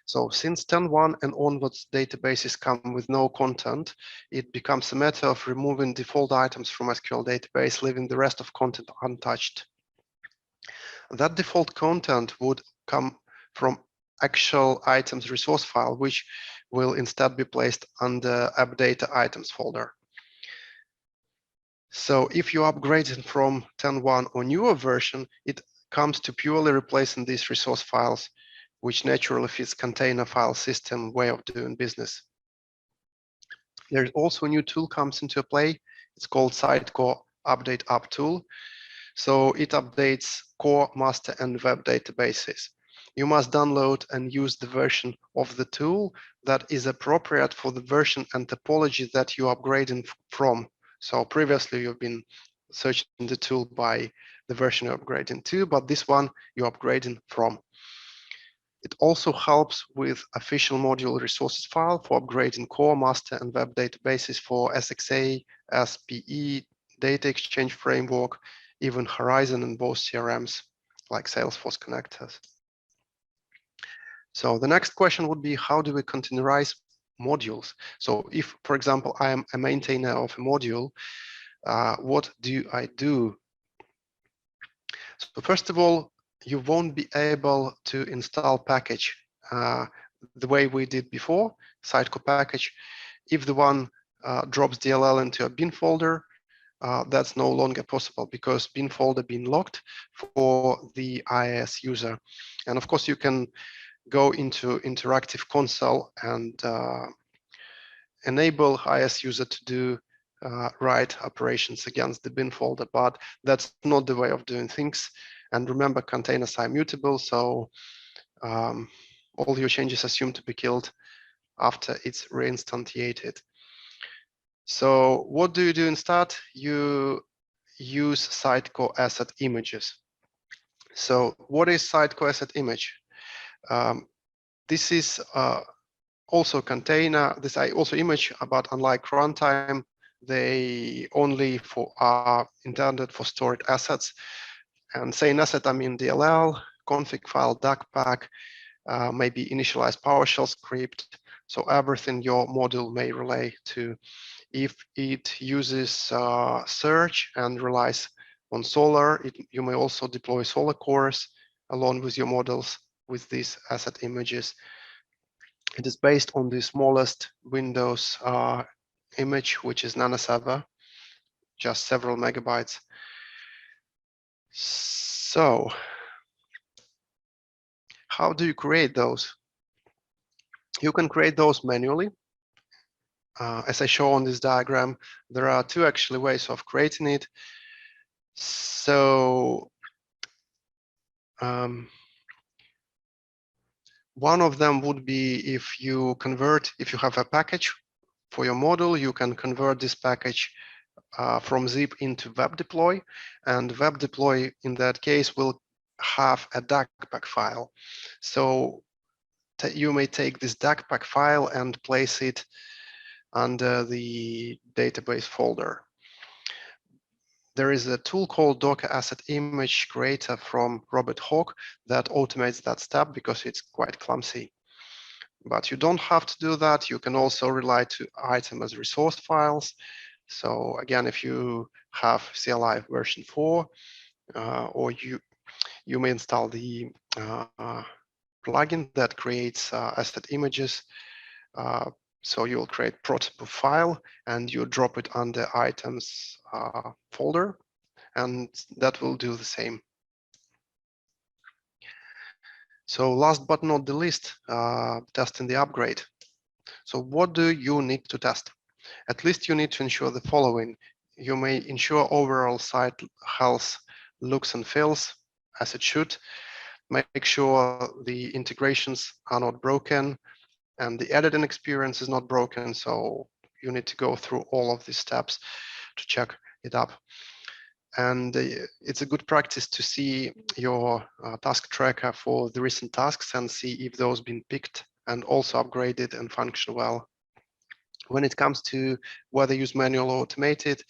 So since 10.1 and onwards databases come with no content, it becomes a matter of removing default items from SQL database, leaving the rest of content untouched. That default content would come from actual items resource file, which will instead be placed under app data items folder. So if you're upgrading from 10.1 or newer version, it comes to purely replacing these resource files, which naturally fits container file system way of doing business. There's also a new tool comes into play. It's called Sitecore Update App Tool. So it updates core, master, and web databases. You must download and use the version of the tool that is appropriate for the version and topology that you're upgrading from. So previously you've been searching the tool by the version you're upgrading to, but this one you're upgrading from. It also helps with official module resources file for upgrading core, master, and web databases for SXA, SPE, data exchange framework, even Horizon and both CRMs like Salesforce connectors. So the next question would be, how do we containerize modules? So if, for example, I am a maintainer of a module, what do I do? So first of all, you won't be able to install package the way we did before, Sitecore package. If the one drops DLL into a bin folder, that's no longer possible because bin folder being locked for the IIS user. And of course, you can go into interactive console and enable IIS user to do write operations against the bin folder, but that's not the way of doing things. And remember, containers are immutable, so all your changes assumed to be killed after it's reinstantiated. So what do you do instead? You use Sitecore asset images. So what is Sitecore asset image? This is also container. This I also image, but unlike runtime, they only are intended for stored assets. And say in asset, I mean DLL, config file, duckpack, maybe initialize PowerShell script. So everything your module may relay to. If it uses search and relies on Solr, you may also deploy Solr cores along with your models with these asset images. It is based on the smallest Windows image, which is nanoserver, just several megabytes. So how do you create those? You can create those manually. As I show on this diagram, there are two actually ways of creating it. So one of them would be if you have a package for your model, you can convert this package from zip into web deploy, and web deploy in that case will have a duckpack file. So you may take this duckpack file and place it under the database folder. There is a tool called Docker Asset Image Creator from Robert Hawk that automates that step because it's quite clumsy. But you don't have to do that. You can also rely to item as resource files. So again, if you have CLI version 4, or you may install the plugin that creates asset images. So you'll create prototype file and you drop it under items folder, and that will do the same. So last but not the least, testing the upgrade. So what do you need to test? At least you need to ensure the following. You may ensure overall site health looks and feels as it should. Make sure the integrations are not broken and the editing experience is not broken. So you need to go through all of these steps to check it up. And it's a good practice to see your task tracker for the recent tasks and see if those been picked and also upgraded and function well. When it comes to whether use manual or automated,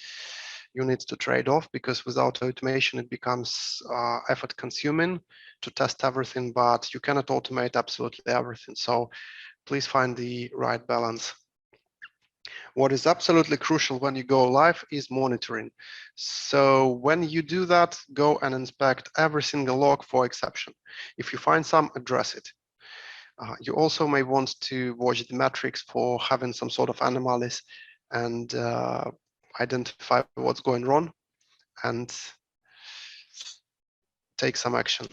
you need to trade off, because without automation, it becomes effort consuming to test everything, but you cannot automate absolutely everything. So please find the right balance. What is absolutely crucial when you go live is monitoring. So when you do that, go and inspect every single log for exception. If you find some, address it. You also may want to watch the metrics for having some sort of anomalies and identify what's going wrong and take some action.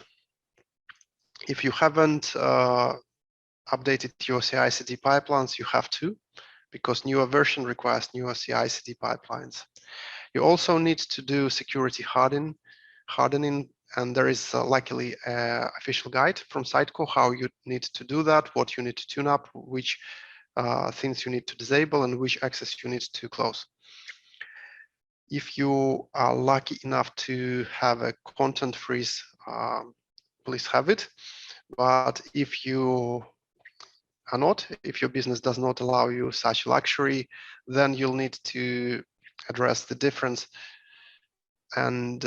If you haven't updated your CI/CD pipelines, you have to, because newer version requires newer CI/CD pipelines. You also need to do security hardening, and there is luckily an official guide from Sitecore how you need to do that, what you need to tune up, which things you need to disable, and which access you need to close. If you are lucky enough to have a content freeze, please have it. But if you are not, if your business does not allow you such luxury, then you'll need to address the difference. And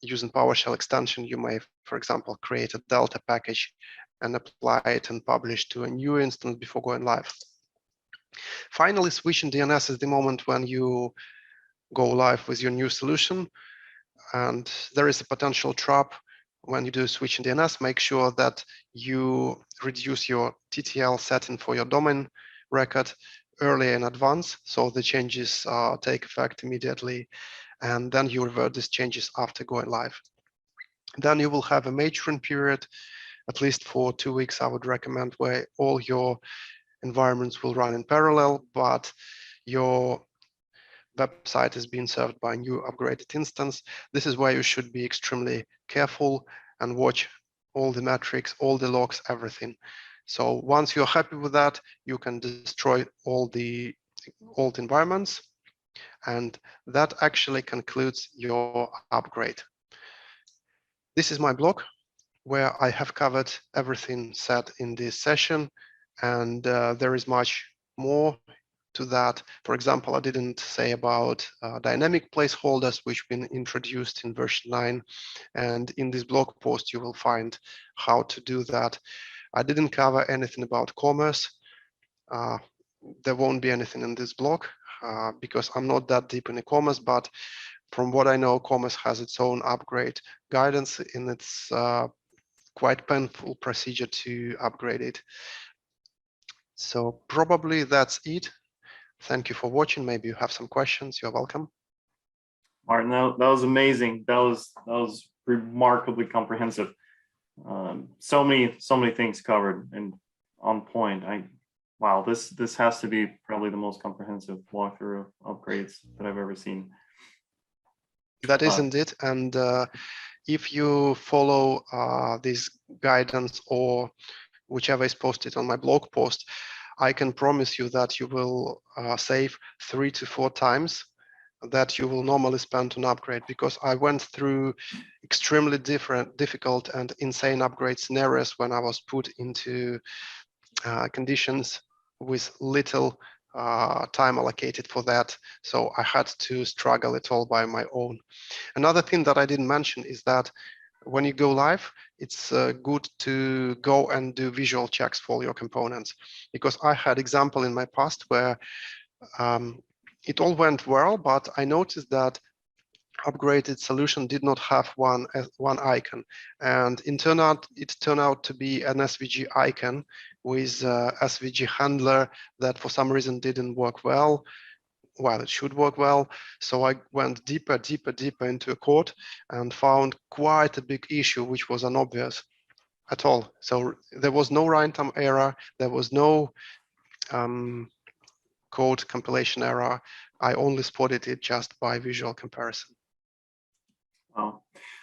using PowerShell extension, you may, for example, create a Delta package and apply it and publish to a new instance before going live. Finally, switching DNS is the moment when you go live with your new solution. And there is a potential trap when you do switching DNS. Make sure that you reduce your TTL setting for your domain record early in advance, so the changes take effect immediately, and then you revert these changes after going live. Then you will have a maturing period, at least for 2 weeks, I would recommend, where all your environments will run in parallel, but your website is being served by a new upgraded instance. This is where you should be extremely careful and watch all the metrics, all the logs, everything. So once you're happy with that, you can destroy all the old environments, and that actually concludes your upgrade. This is my blog, where I have covered everything said in this session, and there is much more to that. For example, I didn't say about dynamic placeholders, which been introduced in version 9. And in this blog post, you will find how to do that. I didn't cover anything about commerce. There won't be anything in this blog because I'm not that deep in e-commerce, but from what I know, commerce has its own upgrade guidance, and it's quite painful procedure to upgrade it. So probably that's it. Thank you for watching. Maybe you have some questions. You're welcome. Martin, that was amazing. That was remarkably comprehensive. So many things covered and on point. Wow, this has to be probably the most comprehensive walkthrough of upgrades that I've ever seen. That isn't it. And if you follow this guidance or whichever is posted on my blog post, I can promise you that you will save 3 to 4 times that you will normally spend on upgrade, because I went through extremely difficult and insane upgrade scenarios when I was put into conditions with little time allocated for that. So I had to struggle it all by my own. Another thing that I didn't mention is that when you go live, it's good to go and do visual checks for your components, because I had example in my past where it all went well, but I noticed that upgraded solution did not have one icon, and it turned out to be an SVG icon with SVG handler that for some reason didn't work well while it should work well. So I went deeper into a code and found quite a big issue, which was unobvious at all. So there was no runtime error, there was no code compilation error. I only spotted it just by visual comparison. Wow.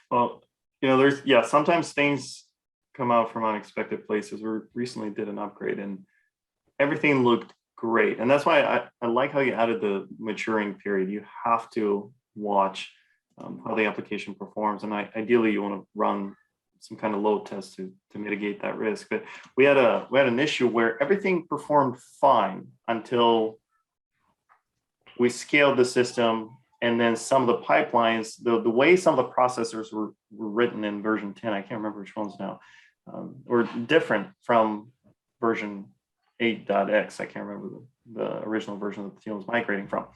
Well, there's sometimes things come out from unexpected places. We recently did an upgrade and everything looked great. And that's why I like how you added the maturing period. You have to watch how the application performs. And ideally you want to run some kind of load test to mitigate that risk. But we had an issue where everything performed fine until we scaled the system, and then some of the pipelines, the way some of the processors were written in version 10, I can't remember which ones now, were different from version 8.x. I can't remember the original version that the team was migrating from.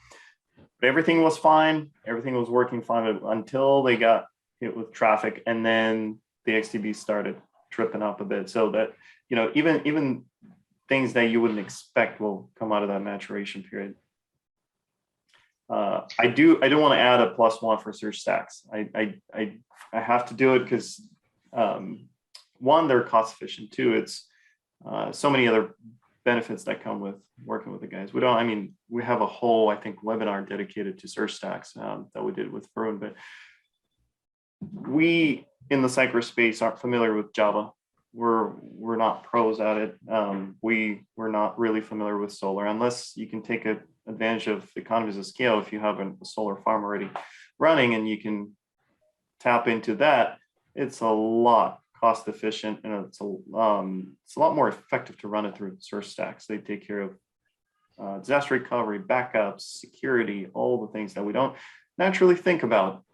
But everything was fine. Everything was working fine until they got hit with traffic, and then the XDB started tripping up a bit. So that, even things that you wouldn't expect will come out of that maturation period. I do want to add a +1 for search stacks. I have to do it because one, they're cost efficient. Two, it's so many other benefits that come with working with the guys. We have a whole, I think, webinar dedicated to search stacks that we did with Varun, but we in the Sitecore space aren't familiar with Java. We're not pros at it. We're not really familiar with solar, unless you can take advantage of economies of scale. If you have a solar farm already running and you can tap into that, it's a lot cost efficient, and it's a lot more effective to run it through search stacks. They take care of disaster recovery, backups, security, all the things that we don't naturally think about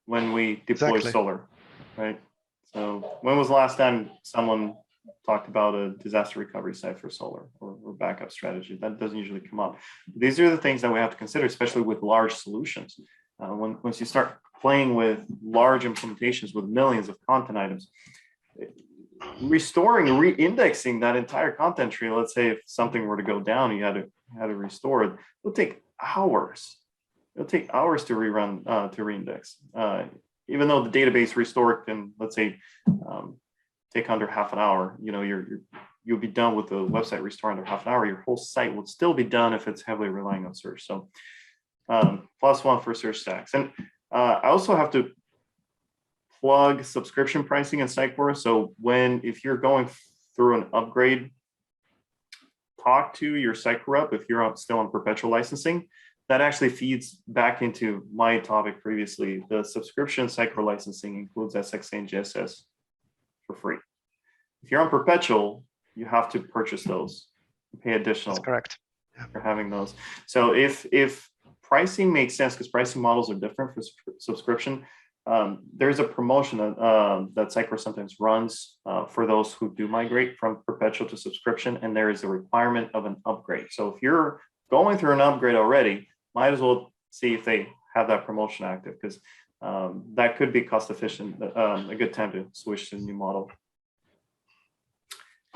when we deploy solar, right? So when was the last time someone talked about a disaster recovery site for solar or backup strategy? That doesn't usually come up. These are the things that we have to consider, especially with large solutions. Once you start playing with large implementations with millions of content items, restoring, re-indexing that entire content tree, let's say if something were to go down and you had to restore it, it'll take hours. It'll take hours to rerun, to reindex. Even though the database restored can, let's say, take under half an hour, you'll be done with the website restore under half an hour. Your whole site will still be done if it's heavily relying on search. So +1 for search stacks. And I also have to plug subscription pricing in Sitecore. So if you're going through an upgrade, talk to your Sitecore rep if you're still on perpetual licensing. That actually feeds back into my topic previously. The subscription Sitecore licensing includes SXA and JSS for free. If you're on perpetual, you have to purchase those, pay additional. That's correct. for having those. So if pricing makes sense, because pricing models are different for subscription, there's a promotion that Sitecore sometimes runs for those who do migrate from perpetual to subscription, and there is a requirement of an upgrade. So if you're going through an upgrade already, might as well see if they have that promotion active, because that could be cost efficient, a good time to switch to the new model.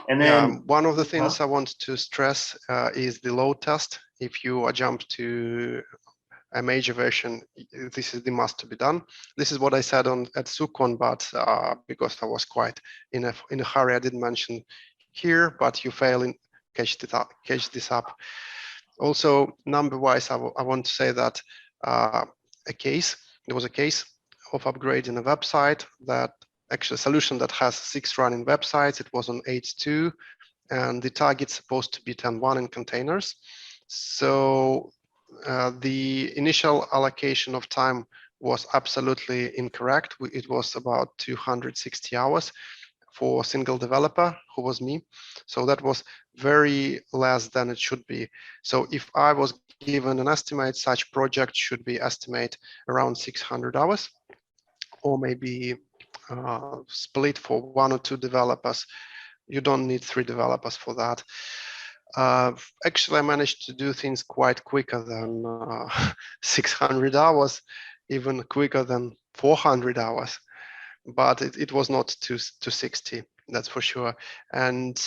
And then one of the things I want to stress is the load test. If you jump to a major version, this is the must to be done. This is what I said at SUCON, but because I was quite in a hurry, I didn't mention here, but you fail in catch this up. Also, number-wise, I want to say that there was a case of upgrading a website that actually a solution that has 6 running websites. It was on 8.2, and the target's supposed to be 10.1 in containers. So the initial allocation of time was absolutely incorrect. It was about 260 hours for a single developer, who was me. So that was very less than it should be. So if I was given an estimate, such project should be estimate around 600 hours, or maybe split for 1 or 2 developers. You don't need 3 developers for that. Actually, I managed to do things quite quicker than 600 hours, even quicker than 400 hours. But it was not to 60, that's for sure. And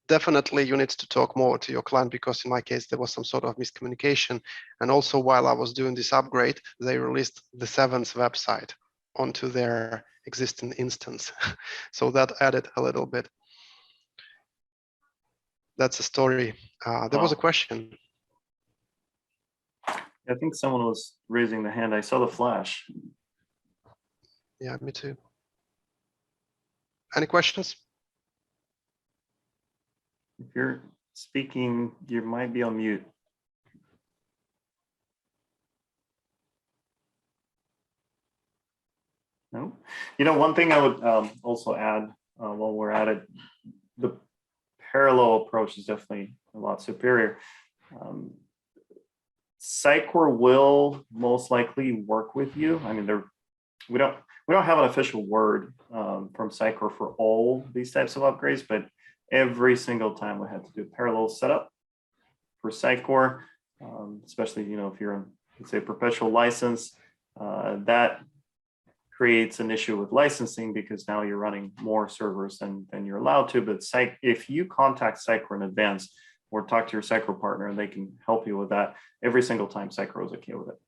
definitely you need to talk more to your client, because in my case, there was some sort of miscommunication. And also, while I was doing this upgrade, they released the 7th website onto their existing instance. So that added a little bit. That's a story. There was a question. I think someone was raising the hand. I saw the flash. Yeah, me too. Any questions? If you're speaking, you might be on mute. No? You know, one thing I would also add while we're at it, the parallel approach is definitely a lot superior. Sitecore will most likely work with you. I mean, we don't have an official word from Sitecore for all these types of upgrades, but every single time we had to do parallel setup for Sitecore, especially, you know, if you're on, let's say, perpetual license, that creates an issue with licensing, because now you're running more servers than you're allowed to. But if you contact Sitecore in advance or talk to your Sitecore partner, and they can help you with that, every single time Sitecore is okay with it.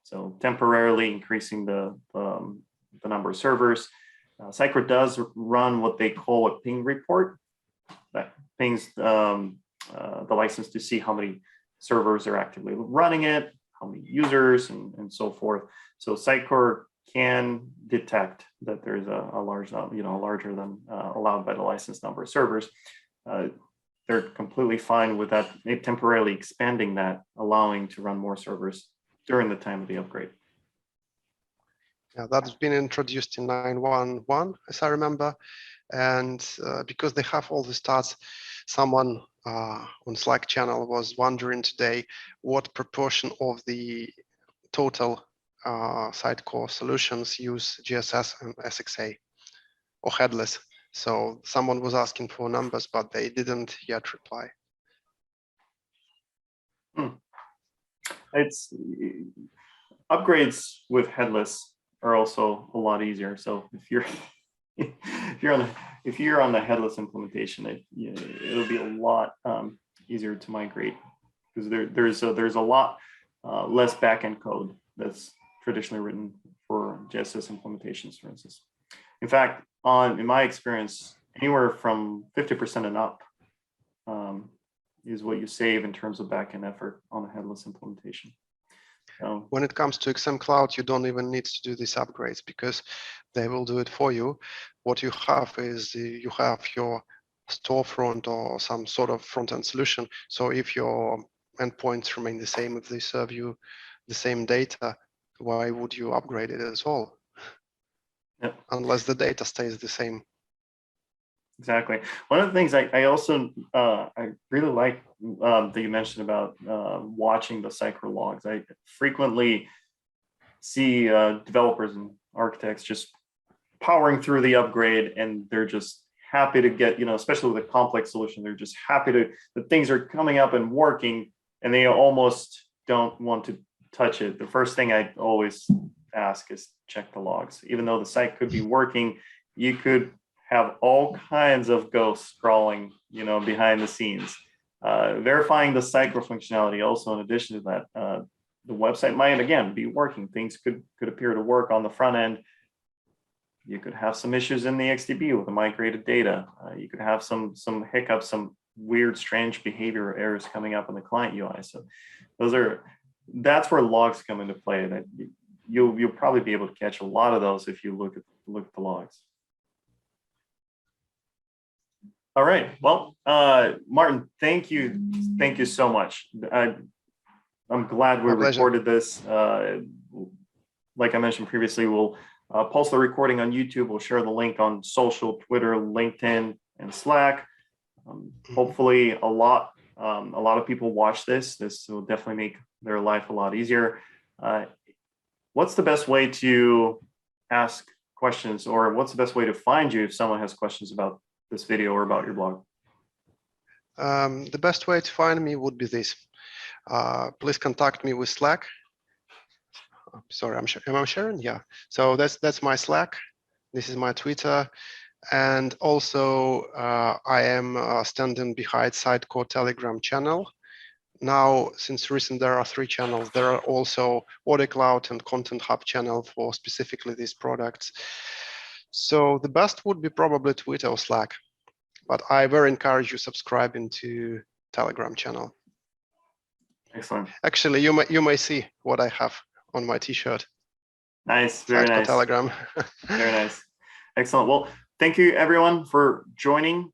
So temporarily increasing the number of servers. Sitecore does run what they call a ping report that pings the license to see how many servers are actively running it, how many users, and so forth. So Sitecore can detect that there's a large, larger than allowed by the license number of servers. They're completely fine with that, maybe temporarily expanding that, allowing to run more servers during the time of the upgrade. Yeah, that's been introduced in 9.1.1, as I remember. And because they have all the stats, someone on Slack channel was wondering today what proportion of the total Sitecore solutions use GSS and SXA or headless. So someone was asking for numbers, but they didn't yet reply. It's upgrades with headless are also a lot easier. So if you're on the headless implementation, it'll be a lot easier to migrate, because there's a lot less backend code that's traditionally written for GSS implementations, for instance. In fact, in my experience, anywhere from 50% and up is what you save in terms of backend effort on a headless implementation. When it comes to XM Cloud, you don't even need to do these upgrades, because they will do it for you. What you have is you have your storefront or some sort of front-end solution. So if your endpoints remain the same, if they serve you the same data, why would you upgrade it at all? Yep. Unless the data stays the same. Exactly. One of the things I also I really like that you mentioned about watching the Sitecore logs. I frequently see developers and architects just powering through the upgrade, and they're just happy to get, especially with a complex solution, they're just happy that things are coming up and working, and they almost don't want to touch it. The first thing I always ask is check the logs. Even though the site could be working, you could have all kinds of ghosts crawling, behind the scenes. Verifying the Sitecore functionality also, in addition to that, the website might again be working. Things could appear to work on the front end. You could have some issues in the XDB with the migrated data. You could have some hiccups, some weird, strange behavior errors coming up in the client UI. So that's where logs come into play. That you'll probably be able to catch a lot of those if you look at the logs. All right. Well, Martin, thank you so much. I'm glad we recorded this. Like I mentioned previously, we'll post the recording on YouTube. We'll share the link on social, Twitter, LinkedIn, and Slack. Hopefully, a lot of people watch this. This will definitely make their life a lot easier. What's the best way to ask questions, or what's the best way to find you if someone has questions about this video or about your blog? The best way to find me would be this. Please contact me with Slack. Sorry, am I sharing? Yeah. So that's my Slack. This is my Twitter. And also, I am standing behind Sitecore Telegram channel. Now, since recent, there are 3 channels. There are also Audio Cloud and Content Hub channel for specifically these products. So the best would be probably Twitter or Slack, but I very encourage you subscribing to Telegram channel. Excellent. Actually, you may see what I have on my T-shirt. Nice, very nice. Telegram. Very nice. Excellent. Well, thank you everyone for joining.